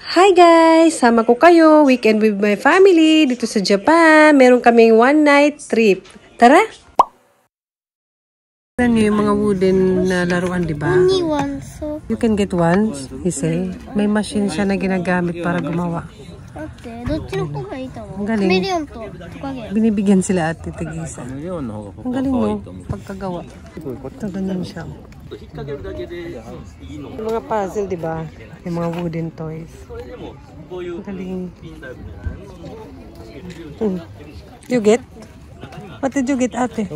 Hi guys! Sama ko kayo. Weekend with my family dito sa Japan. Meron kaming one night trip. Tara! Alam niyo yung mga wooden na laruan, di ba? Only one, so... You can get one, he say. May machine siya na ginagamit para gumawa. Ate, どっちの方がいいと思う? Ang galing. カメレオンとトカゲ。 Binibigyan sila ate tigisa. Ang galing mo, pagkagawa. Ito, ganyan siya. Yung mga puzzle, di ba? Yung mga wooden toys. Ang galing. You get? What did you get, ate?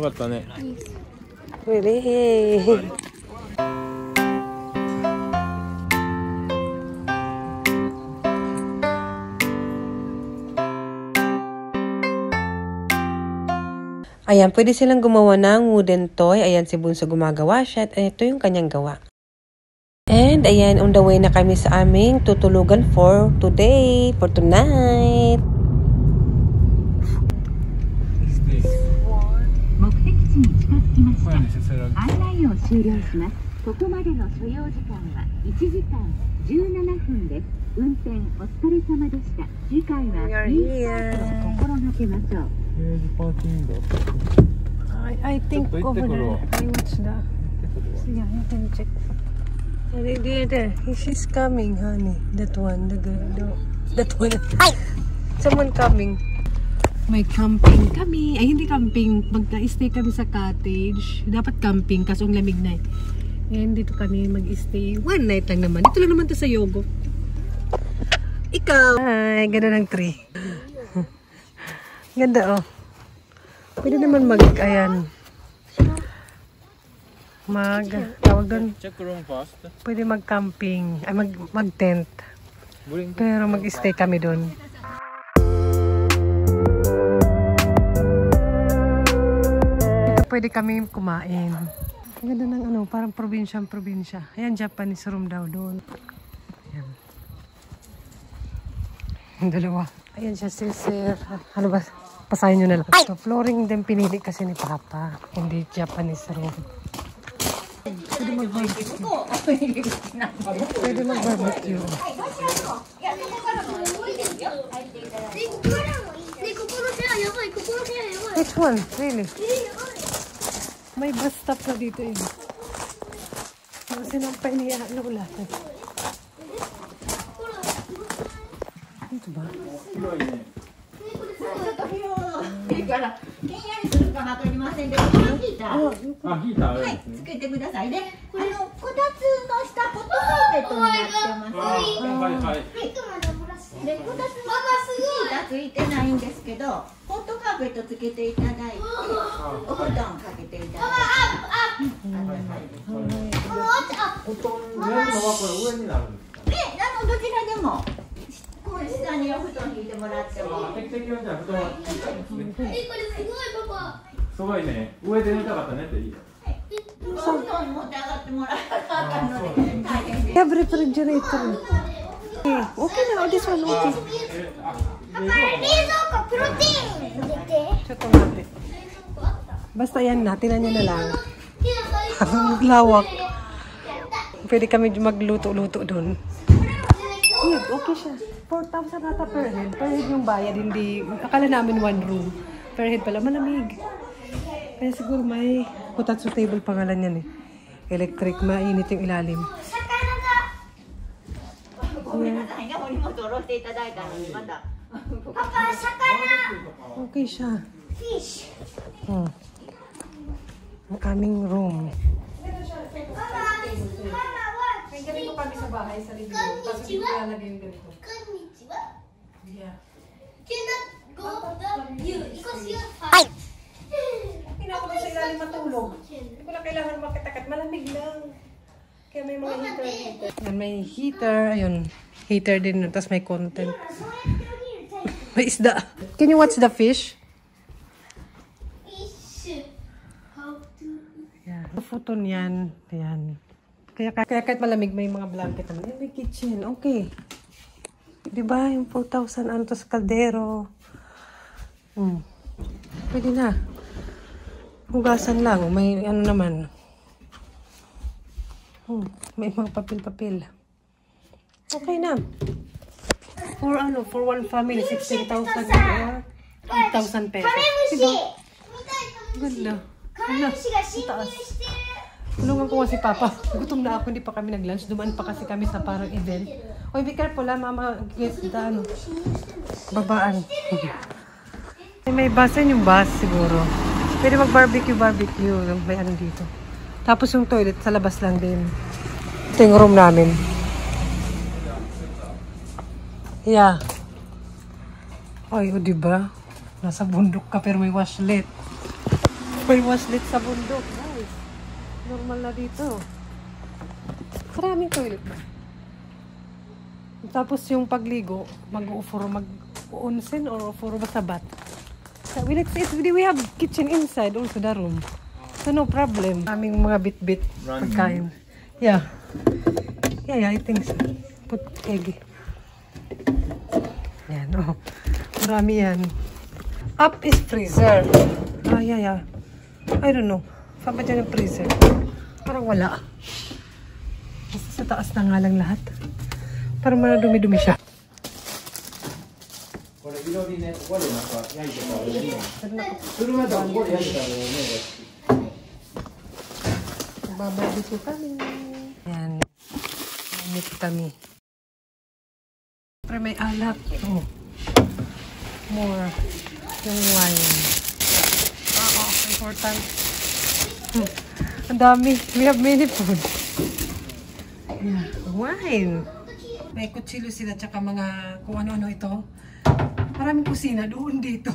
Really? Ayan, pwede silang gumawa ng wooden toy. Ayan, si Bunso gumagawa siya. At ito yung kanyang gawa. And ayan, on the way na kami sa aming tutulugan for today, for tonight. 目的地に近づきました。案内を終了します。ここまでの所要時間は1時間17分です。運転お疲れ様でした。次回はインスタートを心がけましょう。I think over there. I watch the. Yeah, you can check. There. She's coming, honey. That one, the girl. That one. Someone coming. May camping kami. Ay, hindi camping. Mag-stay kami sa cottage. Dapat camping kasi ang lamig na eh. Ngayon dito kami mag-stay. One night lang naman. Dito lang naman to sa Yogo. Ikaw. Ay, ganda ng tree. Ganda oh. Pwede naman ayan. Tawag doon. Pwede mag-camping. Ay, mag-tent. Pero mag-stay kami doon. Pwede kami kumain. Ang ganda ng ano, parang probinsya. Ayan, Japanese room daw doon. Ayan. Ang dalawa. Ayan siya, sir. Ano ba? Pasahin nyo na lang. So, flooring din pinili kasi ni Papa. Hindi Japanese room. Pwede mag-barbecue. Pwede mag-barbecue. Which one? Really? May bus stop na dito eh. Kasi nampay niya Lola. Dito ba? Yeah, refrigerator. Okay na, this one okay. Basta yan, tinan nyo na lang. Lawak. Pwede kami magluto-luto doon. Okay siya. 4,000 nata per head. Per head yung bayad, hindi. Akala namin one room. Per head pala, malamig. Kaya siguro may kutatsu table pangalan yan eh. Electric, mainit yung ilalim. Yeah. Okay siya. Ang aming room. May ganito kami sa bahay sa living room. Tapos hindi lalagay yung ganito. Yeah. Ay! Pinako sa ilalim matulog. Hindi ko na kailangan makitakat. Malamig lang. Kaya may mga heater dito. May heater. Ayun. Heater din. Tapos may content. May isda. Can you watch the fish? Yeah. Futon yan. Ayan. Kaya kahit malamig may mga blanket naman. May kitchen. Okay. Diba? Yung 4,000 ano to sa kaldero. Pwede na. Hugasan lang. May ano naman. May mga papel-papel. Okay na. For one family, 16,000 or 8,000 pesos. Diba? Ganda. Ano? Taas. Tulungan ko nga si Papa. Gutom na ako, hindi pa kami nag-lunch. Dumaan pa kasi kami sa parang event. Oy, be careful ha, mama. Ano? Babaan. May basan yung bus siguro. Pwede mag-barbecue. May ano dito. Tapos yung toilet sa labas lang din. Ito yung room namin. Yeah. Ay, o diba? Nasa bundok ka pero may washlet. May washlet sa bundok. Nice. Normal na dito. Maraming toilet. Tapos yung pagligo, mag-onsen or ufuro basta bath. So, we have kitchen inside also the room. So no problem. Aming mga bit-bit pagkain. Yeah. Yeah, I think so. Put egg. Yan, oh. Marami yan. Up is freezer. Yeah. I don't know. Saan ba dyan yung freezer? Parang wala. Basta sa taas na nga lang lahat. Parang dumi-dumi siya. Babarbecue kami. Yan. Mamit kami. Pero may alak. Oh. More. Yung wine. Important. Ang dami. We have many food. Yeah. Wine. May kutsilo sila tsaka mga kung ano-ano ito. Maraming kusina doon dito.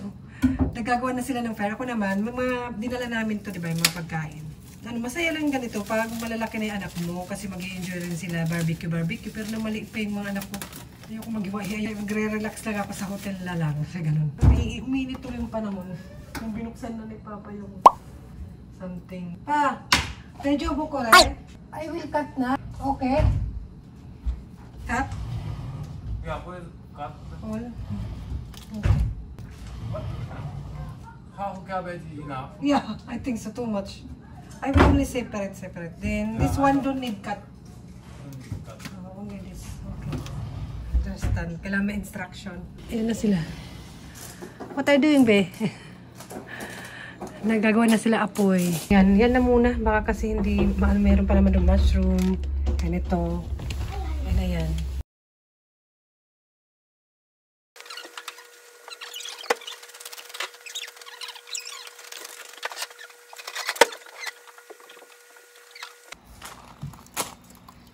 Nagagawa na sila ng fire. Ako naman, mga dinala namin to, diba, yung mga pagkain. Ano, masaya lang ganito pag malalaki na yung anak mo kasi mag-i-enjoy rin sila barbecue. Pero na maliit pa yung mga anak ko. Ayoko mag-iwaya. Magre-relax lang ako sa hotel na lang. Kasi ganun. Uminit tuloy yung panahon. Kung binuksan na ni Papa yung something. Pa! Medyo buko rin. I will cut na. Okay? Cut? Yeah, we'll cut. All? Okay. Half cabbage is enough. Yeah, I think so. Too much. I will only separate. Then this one don't need cut. Only this. Okay. Understand. Kailangan may instruction. Ayan na sila. What are you doing, be? Nagagawa na sila apoy. Yan na muna. Baka kasi hindi, meron pa naman yung mushroom. Ganito. Yan na yan.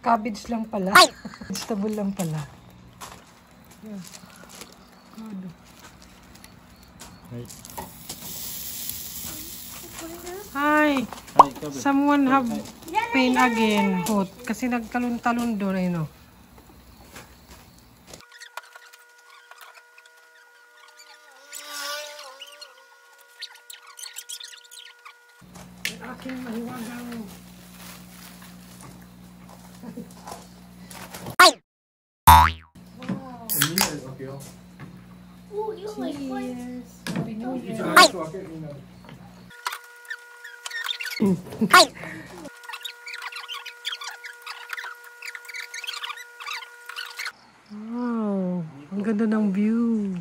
Cabbage lang pala. Vegetable lang pala. Yeah. Good. Hi. Someone have pain again. Hot. Kasi nagtalon-talon doon ay no. Aking mahiwagang. Wow, ang ganda ng view.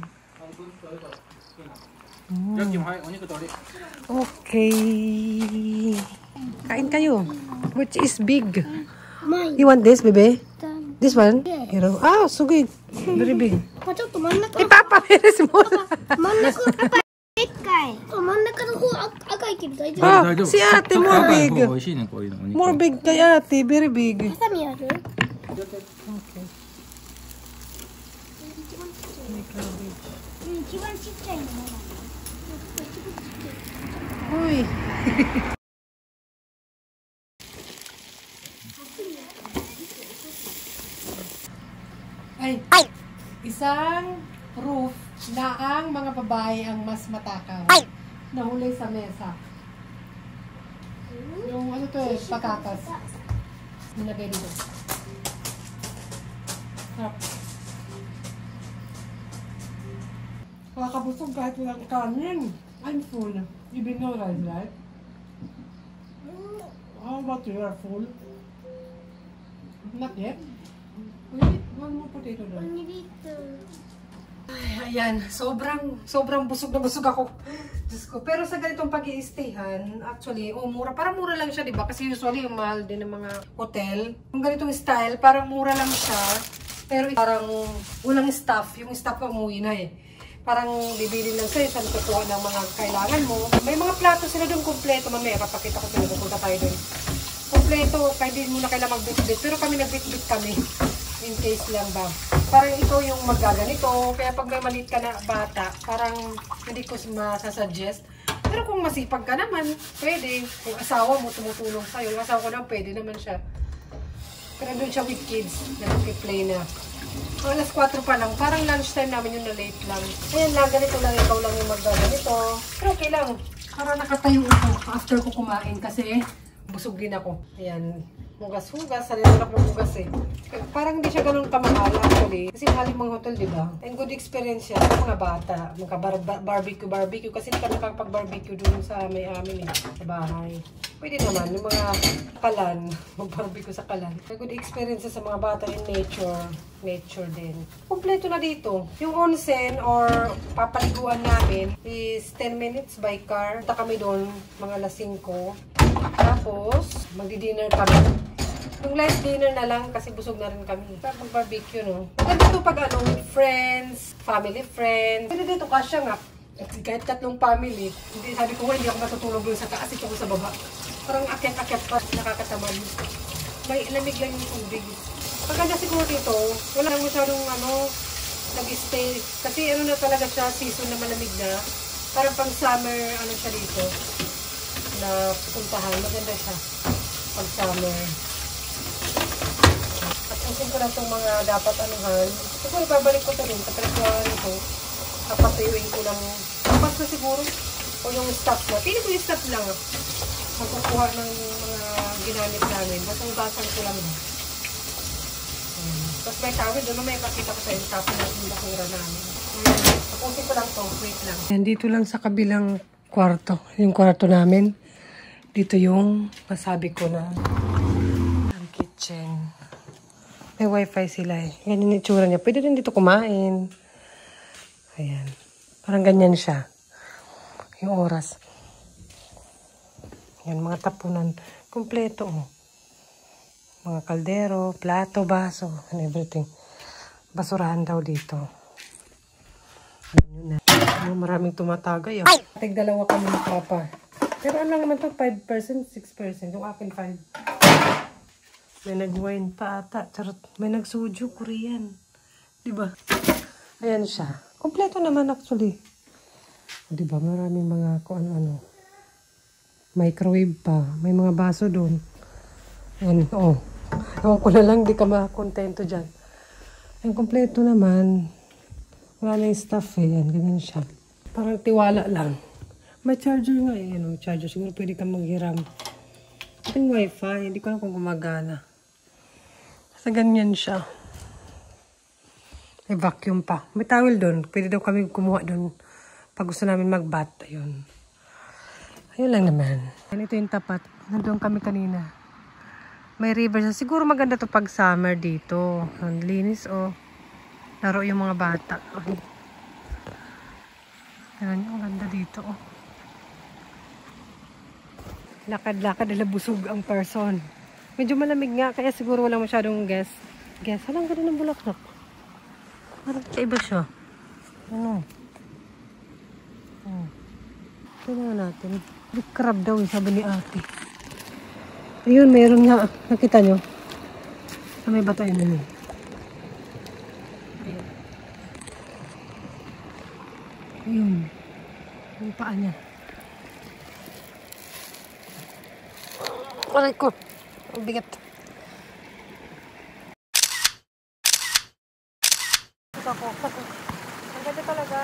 Okay. Kain kayo. Which is big? You want this, baby? This one? Here. Ah, so good. Very big. Papa, very small. Ah, si ate, more big. More big kay ate, very big. Okay. Uy. Ay, isang roof na ang mga babae ang mas matakaw. Nahuli sa mesa. Yung ano to eh, patatas. Nilagay dito. Sarap. Kakabusog kahit walang kanin. I'm full. You've been no rice, right? How about you? Are full? Not yet? Wait, one more potato doon. Ay, ayan, sobrang busog na busog ako. Diyos ko. Pero sa ganitong pag-i-stayhan, actually, mura. Parang mura lang siya, diba? Kasi usually, yung mahal din ng mga hotel. Yung ganitong style, parang mura lang siya. Pero parang walang staff. Yung staff pa umuwi na eh. Parang bibili lang sa'yo, saan kukuha ng mga kailangan mo. May mga plato sila doon kompleto. Mamaya, papakita ko sila, pupunta tayo doon. Kompleto, kahit hindi muna kailangan magbit-bit. Pero kami nagbit-bit kami. In case lang ba. Parang ikaw yung magaganito. Kaya pag may maliit ka na bata, parang hindi ko masasuggest. Pero kung masipag ka naman, pwede. Kung asawa mo tumutulong sa'yo, yung asawa ko naman, pwede naman siya. Pero doon siya with kids. Nag-play na. Alas 4 pa lang. Parang lunchtime namin yung na-late lang. Ayan lang, ganito lang. Ikaw lang yung magaganito. Pero okay lang. Para nakatayo ako after ko kumain kasi busog din ako. Ayan. Hugas-hugas. Salinarap ng hugas eh. Parang hindi siya ganun kamahal actually. Kasi mahal yung mga hotel, diba? And good experience yan sa mga bata. Barbecue. Kasi hindi kami nakapag-barbecue doon sa may amin eh. Sa bahay. Pwede naman. Yung mga kalan. Mag-barbecue sa kalan. May good experience sa mga bata in nature. Nature din. Kompleto na dito. Yung onsen or papaliguan namin is 10 minutes by car. Punta kami doon mga alas 5. Tapos, magdi-dinner kami. Yung light dinner na lang kasi busog na rin kami. Mag-barbecue, no? Maganda ito pag ano, friends, family friends. Pwede dito kasya nga. Kahit 3 family. Hindi, sabi ko hindi ako matutulog doon sa taas. Ito ko sa baba. Parang akyat-akyat pa. Nakakatamad. May lamig lang yung tubig. Maganda siguro dito. Wala lang masyadong ano, nag-stay. Kasi ano na talaga siya, season na malamig na. Parang pang summer, ano siya dito. Na puntahan. Maganda siya. Pag summer. Tapusin ko lang itong mga dapat anuhan. Siguro ibabalik ko ito rin. Katratuhan ito. Kapatuyuin ko lang. Tapas na siguro. O yung stuff na. Pili ko yung stuff lang. Magkukuha ng mga ginamit namin. Basang-basang ko lang. Tapos may tawid. Doon may makita ko sa yung tapos ng bakura namin. Tapusin ko lang ito. Wait lang. Dito lang sa kabilang kwarto. Yung kwarto namin. Dito yung masabi ko na ang kitchen. May wifi sila eh. Yan yung itsura niya. Pwede rin dito kumain. Ayan. Parang ganyan siya. Yung oras. Yan, mga tapunan. Kompleto oh. Mga kaldero, plato, baso, and everything. Basurahan daw dito. Yun na. Maraming tumatagay. Oh. Tig-dalawa kami ng papa. Pero ano lang naman to? 5%, 6%. Yung akin 5%. May nag-wine pa ata. Charot. May nag-soju, Korean. Diba? Ayan siya. Kompleto naman actually. Diba? Maraming mga kung ano-ano. Microwave pa. May mga baso doon. Ayan. Oh. Ewan ko na lang. Di ka makakontento dyan. Ayan. Kompleto naman. Wala na yung stuff eh. Ayan. Ganyan siya. Parang tiwala lang. May charger nga eh. Ano, charger. Siguro pwede kang maghiram. Ito yung wifi. Hindi ko alam kung gumagana. Sa ganyan siya. May vacuum pa. May towel doon. Pwede daw kami kumuha doon. Pag gusto namin mag-bath. Ayun. Ayun lang naman. Ito yung tapat. Nandun kami kanina. May river siya. Siguro maganda to pag summer dito. Ang linis oh. Laro yung mga bata. Ayan yung ganda dito oh. Lakad-lakad nila busog ang person. Medyo malamig nga, kaya siguro walang masyadong guest. Alang ganda ng bulaklak. Parang iba siya. Ano? Tignan natin. Crab daw, sabi ni ate. Ayun, meron nga. Nakita nyo? Sa may bato yun. Ayun. Ayun. Yung paa niya. Aray ko. Ang bigat. Ang ganda talaga.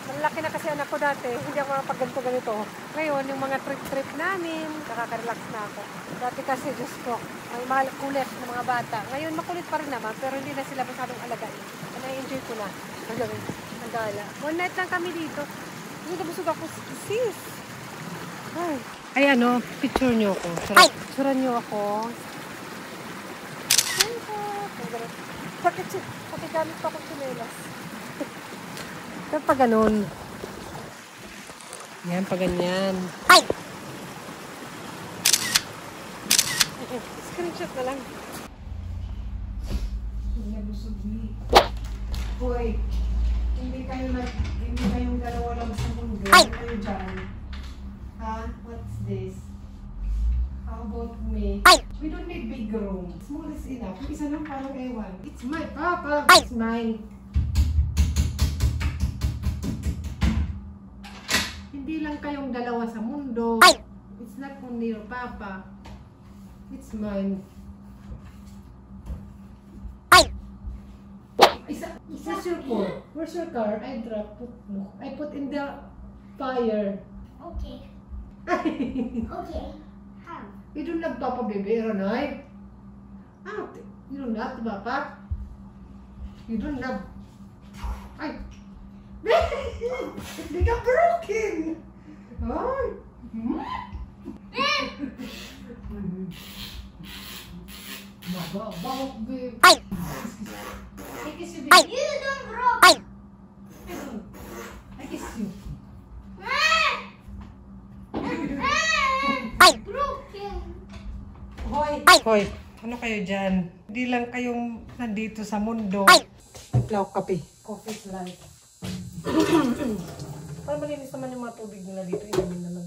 Malaki na kasi anak ko dati. Hindi ako makapagganto ganito. Ngayon, yung mga trip-trip namin, nakaka-relax na ako. Dati kasi, Diyos ko, ang mahal kulit ng mga bata. Ngayon, makulit pa rin naman, pero hindi na sila masyadong alagain. Na-enjoy ko na. Ang gala. One night lang kami dito. Hindi na busog ako. Sis! Ay, ano, picture nyo ako. Picturean nyo ako. Pakigamit pa akong chinelas. Pero pa ganun. Yan, pa ganyan. Ay! Screenshot na lang. Nabusog ni. Hoy, hindi kayong dalawa lang sa mundo. Ay! Kayo dyan. Ha? What's this? How about me? Ay! We don't need big room. Small is enough. Yung isa lang parang ewan. It's my papa. Ay! It's mine. Hindi lang kayong dalawa sa mundo. Ay! It's not only your papa. It's mine. Ay! Where's your car? Where's your car? I put in the fire. Okay. Okay. How? You don't love Papa, baby, Ronay? Ah, you don't love Papa? You don't love... Ay! Hindi ka broken! Ay! Bawak, babe. Ay! I kiss you, baby. You don't broke. Ay! I kiss you. Ay! Broken. Hoy! Ay! Hoy! Ano kayo dyan? Hindi lang kayong nandito sa mundo. Ay! Naglaw kape. Coffee's life. Para malinis naman yung mga tubig nila dito. Inamin naman.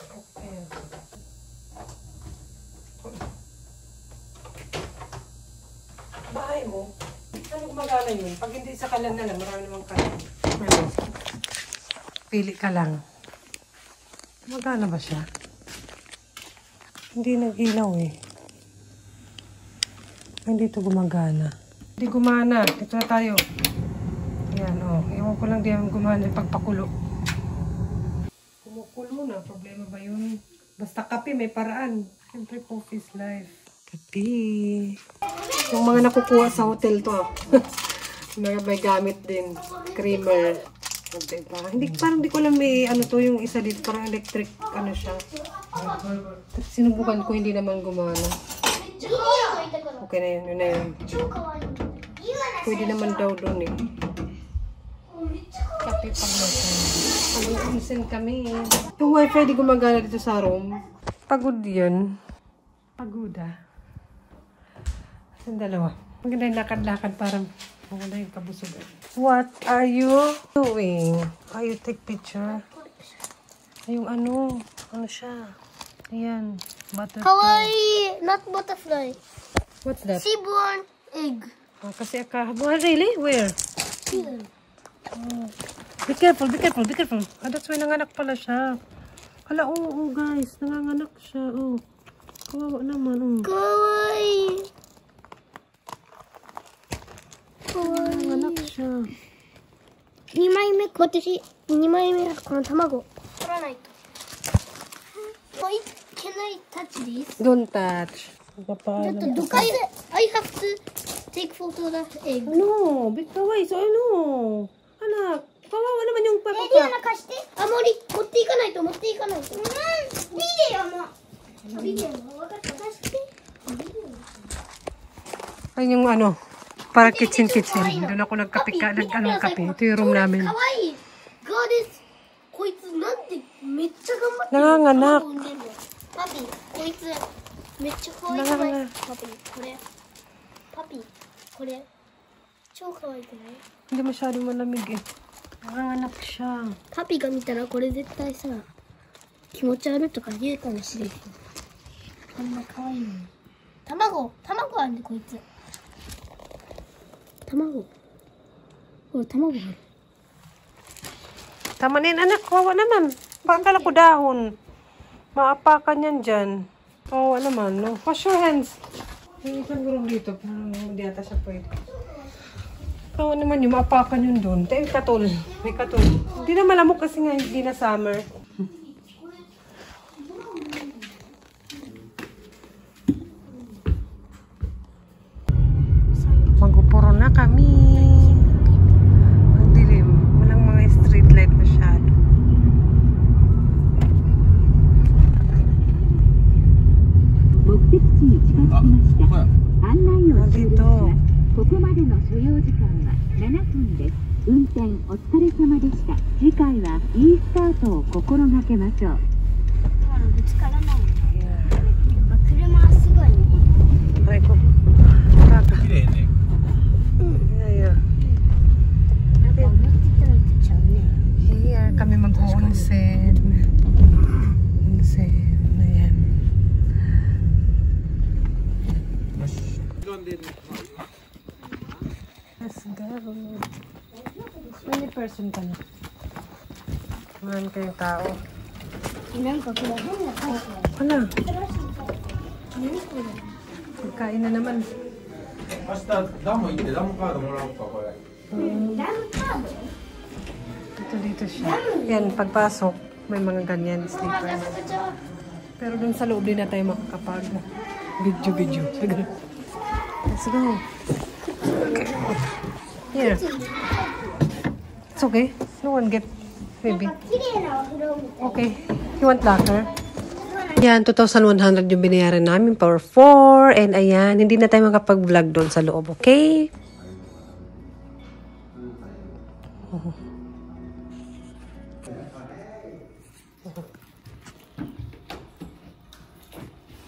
Okay. Bahay mo? Ano gumagana yun? Pag hindi sa kalan na lang, marami namang kalan. Ano? Pili ka lang. Gumagana ba siya? Hindi nag-ilaw eh. Hindi ito gumagana. Hindi gumana. Ito na tayo. Ayan o. Iwan ko lang di ang gumana yung pagpakulo. Kumukulo na. Problema ba yun? Basta kape, may paraan. Siyempre, office life. Kape. Yung mga nakukuha sa hotel to. May gamit din. Creamer. Diba? Hindi, parang di ko alam may ano to yung isa dito. Parang electric ano siya. Sinubukan ko, hindi naman gumana. Okay na yun, yun na yun. Pwede naman daw doon eh. Kape pag mag-unsin kami. Yung wifi di gumagana dito sa room. Pagod yun. Pagoda. Yung dalawa. Maganda yung lakad-lakad parang maganda yung kabusugan. What are you doing? Are you take picture? Yung ano siya? Ayan. Butterfly. Kawaii! Not butterfly. What's that? Seaborn egg. Ah, kasi well, really? Where? Here. Oh. Be careful, be careful, be careful. Ah, that's why nanganak pala siya. Hala, oo, guys. Nanganganak siya. Oh. Kawawa naman. Oh. Kawaii! Kawaii. Nanganak siya. 2枚目、私、2枚目、この卵、取らないと。Can I touch this? Don't touch. ちょっとどかいで、I have to take photo of the egg. Ano? Bitaway. So ano? Anak, kawawa naman yung papa Diana,貸して。あ、持っていかないと、持っていかないと。ビデオも。ビデオも、分かった、貸して。 Ay, yung ano, para kitchen-kitchen. Doon ako nagkape. Ito yung room namin. Kawaii. God is, こいつなんでめっちゃ頑張ってる。nanganganak. パピ、こいつめっちゃ可愛くない？パピ、これ。パピ、これ。超可愛くない？ Hindi masyadong malamig eh. Nanganganak siya. パピが見たらこれ絶対さ、気持ち悪いとか言うかもしれんけど。こんな可愛いのに。卵あるね、こいつ。卵。ほら、卵がある。 Tamanin, anak. Kawawa naman. Bakala ko dahon. Maapakan yan dyan. Kawawa naman, no? Wash your hands. Yung isang gurong dito. Parang hindi ata siya pwede. Kawawa naman yung maapakan yun doon. Tayo katol. May katol. Hindi na malamok kasi nga hindi na summer. Magupuro na kami. Ang dilim. Walang mga street light masyado. dito. ここまでの所要時間は7分です。運転お疲れ様でした。次回はいいスタートを心がけましょう。ぶつからないの。車はすごいね。Ay ko. Kaka. 綺麗ね。 Yeah, yeah. なんか思ってたのとちゃうね。 Here kami mag-onsen. Onsen. Ayan. よし。時間で。 Let's go. Many person ka na? Maraming kayong tao. なんかこれ変な会社だよ。 Wala. 何これ。 Pagkain na naman. 明日ダム行ってダムカードもらおうかこれ。ダムカード。 Dito siya. Yan, pagpasok, may mga ganyan sleepers. Pero dun sa loob din na tayo makakapag video. Let's go. Okay. Here. It's okay. No one get maybe. 綺麗なお風呂みたい。 Okay. You want locker? Yan, 2,100 yung binayaran namin for 4. And ayan, hindi na tayo makapag-vlog doon sa loob. Okay?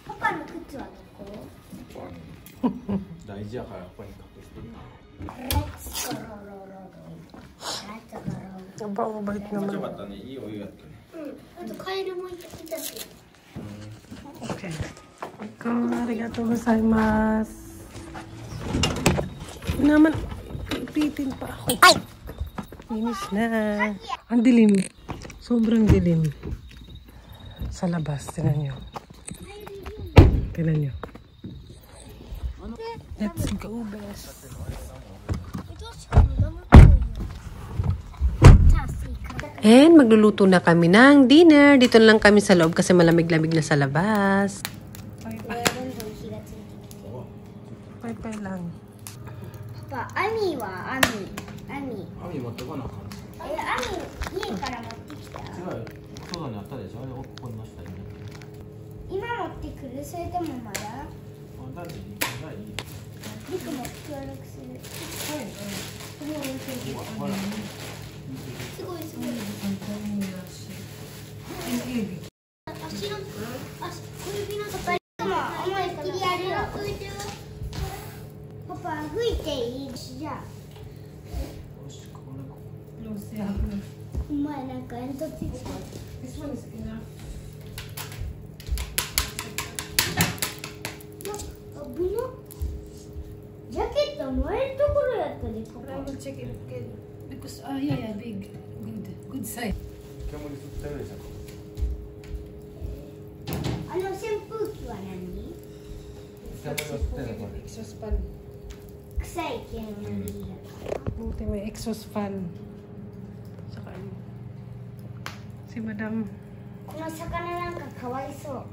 Papa の靴はどこ？ 大事やからここに隠してる。 Let's go. Mabait よ naman. かったね。いいお湯やったね。 あとカエルもいたし。 Okay. Arigatou gozaimasu. Naman, ipitin pa ako. Ay! Finish na. Ang dilim. Sobrang dilim. Sa labas. Tingnan nyo. Tingnan nyo. Let's go, best. And magluluto na kami ng dinner. Dito lang kami sa loob kasi malamig-lamig na sa labas. Pay lang. Papa, アミはアミ。網持ってこなあかん。アミ家から持ってきた。違うよ。そうだねあったでしょ。あれここに乗せたらいいね。今持ってくる？それともまだ？あ、だっていい。だいい。リクも協力する。ほら。すごい。足の小指のパパ思いっきりやるよ。パパ吹いていいじゃあ。お前なんか煙突ついてた。危な。ジャケット燃えるところやったでパパ。check it because yeah, big, good size. 煙吸ってるでしょ。あの扇風機は何？煙吸ってるのこれ。 Exhaust fan. 臭い煙だから。 Buti may exhaust fan. Saka si Madam. この魚なんかかわいそう。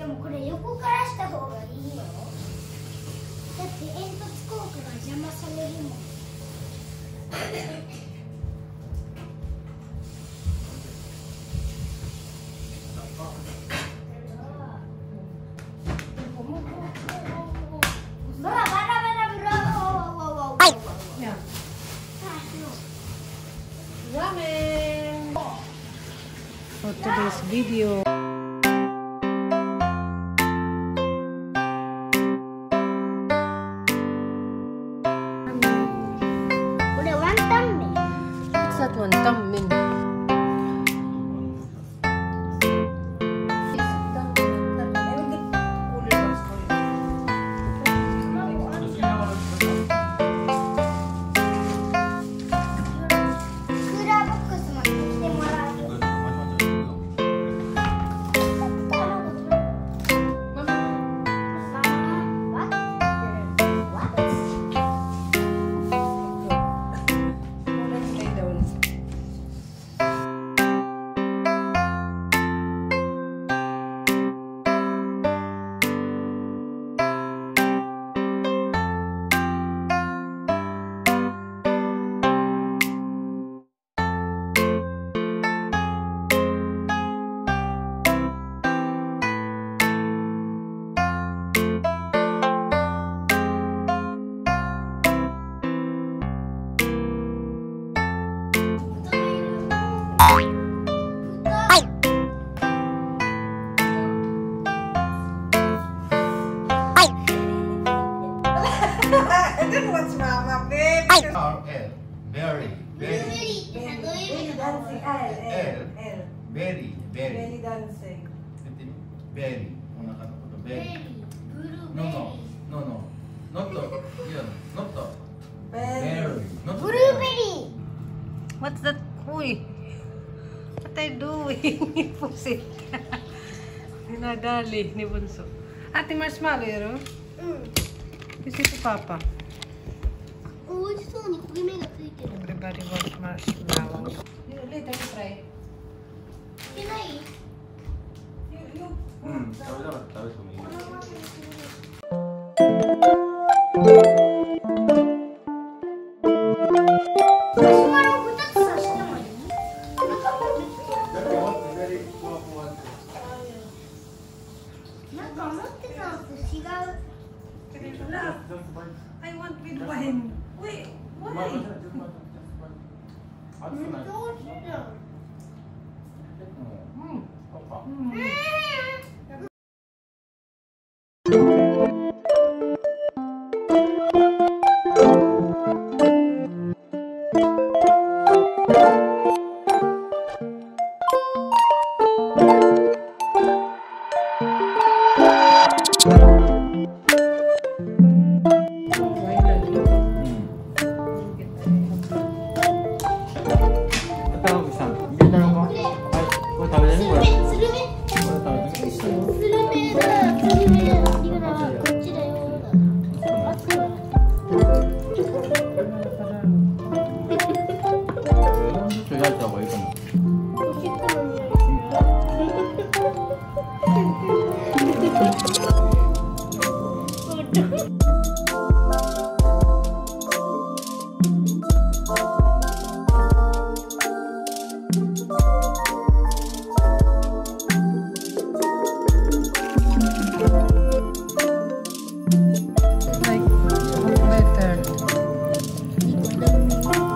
でもこれ横からした方がいいよ。だって煙突効果が邪魔されるもん。For today's video. What's that one? Tammin. What's mama, baby? L. Berry. Berry. Dancing. L. Berry. Berry. Belly dancing. Berry. Berry. No. Not. Yeah. Not. Berry. Not Blueberry. What's that? Uy. What are you doing? Pusit. Dinadali ni Bunso. Ate Marshmallow, yero? Kasi si Papa. 美味しそうに焦げ目がついてる。 Everybody wants marshmallow. Later, you try. つけない？ 食べたかったら食べてもいい。マシュマロを2つ刺してもいい？なんか思ってたのと違う。 I want with wine. Wait, why? どうして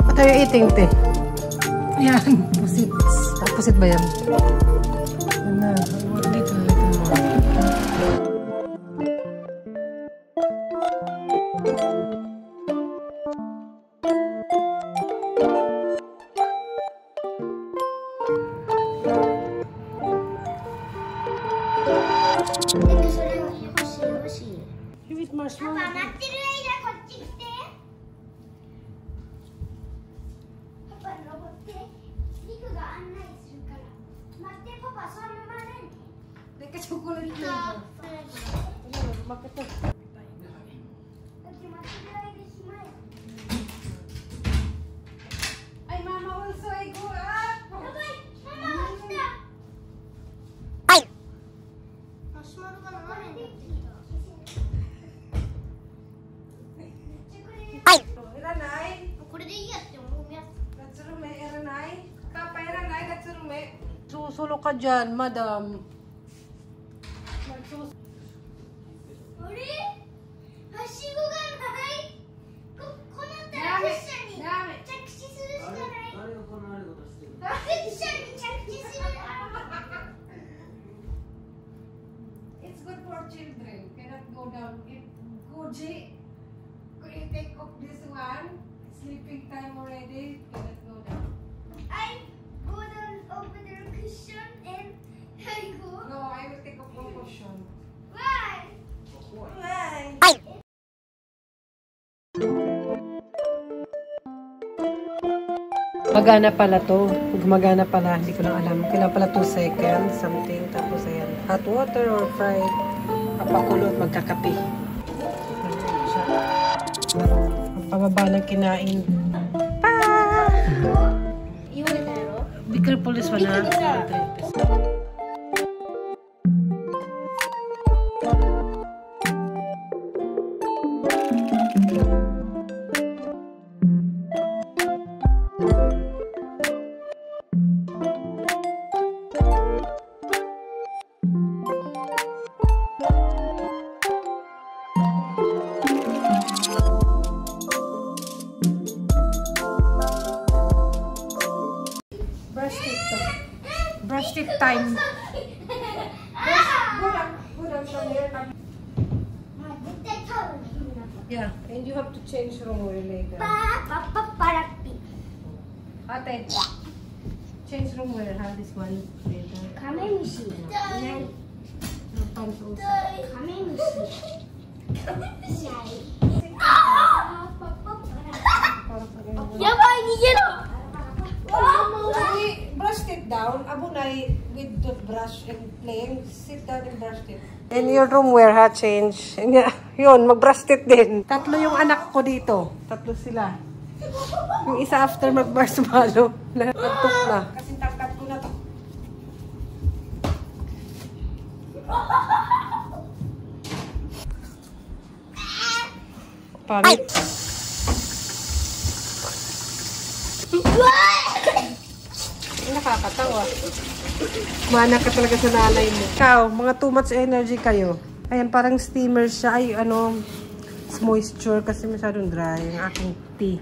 ？What are you eating, te? Yan, pusit. Pusit ba yan? Yan na. Dito. With marshmallow. パパ待ってる間こっち来て。パパ登ってリクが案内するから。待ってパパそのままね。Teka, chocolate Ito. flavor. Ayan, bakit to? だって待ってる間しまえ。 Ay, Mama, also I go up! やばい、ママが来た。マシュマロ Nagsusulo ka dyan, madam. It's good for children. Cannot go down. If Gucci, you take off this one. Sleeping time already. Cannot go down. I go down over the cushion and I go. No, I will take off one cushion. Why? Why? Magana pala to. Gumagana pala. Hindi ko lang alam. Kailangan pala 2 seconds. Something. Tapos ayan. Hot water or fried. Papakulo at magkakape. Ang pababa ng kinain. Pa! Be careful this one, ha? Brush tip time. Yeah, and you have to change room later. Ate, change room wear, ha? This one later. Pants also. Brush it down. Abunay with toothbrush and playing. Sit down and brush it. And your room wear, ha? Change. And yun, mag-brush it din. 3 yung anak ko dito. 3 sila. Yung isa after mag-marshmallow. Nagtok na. Kasi tangkat ko na to. Pangit. Nakakatawa. Mana ka talaga sa nanay mo. Ikaw, mga too much energy kayo. Ayan, parang steamer siya. Ay, ano, moisture kasi masyadong dry. Yung aking tea.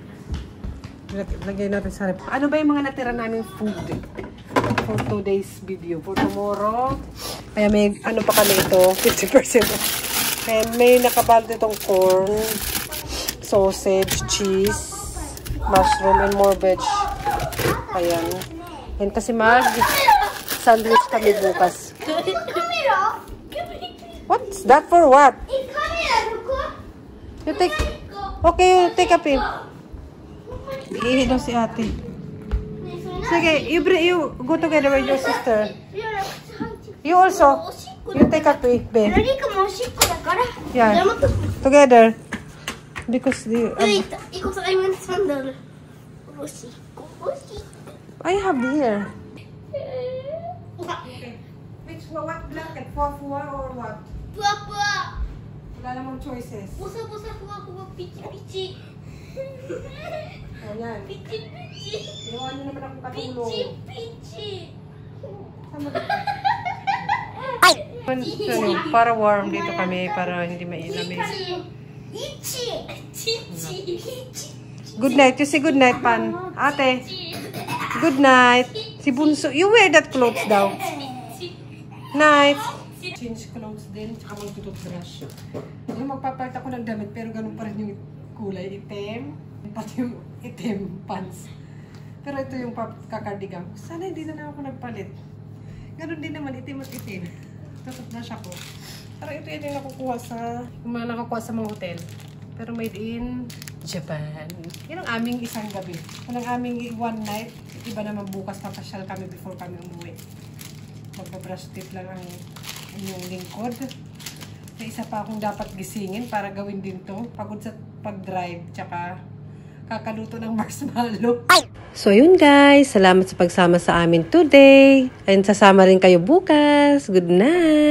Lagay natin sa rep. Ano ba yung mga natira naming food for today's video? For tomorrow. Kaya may, ano pa kami ito? 50%. Kaya may nakabaldo itong corn, sausage, cheese, mushroom, and more veg. Ayan. And kasi mag-sandwich kami bukas. What's that for what? You take... Okay, you take a pin. Ihi daw si ate. Sige, you go together with your sister. You also. You take a pee, babe. Yeah. Together. Because the... I have here. Okay. Which what blanket? Fuwa or what? Wala namang choices. Ayan. Iwan nyo naman akong katulong. Para warm dito kami, para hindi mainamig. Good night. You say good night, Pan. Ate. Good night. Si Bunso. You wear that clothes daw. Night. Change clothes din, tsaka mag-toothbrush. Yung magpapalit ako ng damit, pero ganun pa rin yung kulay. Itim. Pati yung itim pants. Pero ito yung kakardigan. Sana hindi na ako nagpalit. Ganun din naman, itim at itim. Toothbrush ako. Pero ito yung nakukuha sa, yung mga nakakuha sa mga hotel. Pero made in Japan. Yan ang aming isang gabi. Yan ang aming one night. Iba naman bukas papasyal kami before kami umuwi. Magpa-brush tip lang ang inyong lingkod. May isa pa akong dapat gisingin para gawin din to. Pagod sa pag-drive. Tsaka kakaluto ng marshmallow. So yun guys. Salamat sa pagsama sa amin today. And sasama rin kayo bukas. Good night.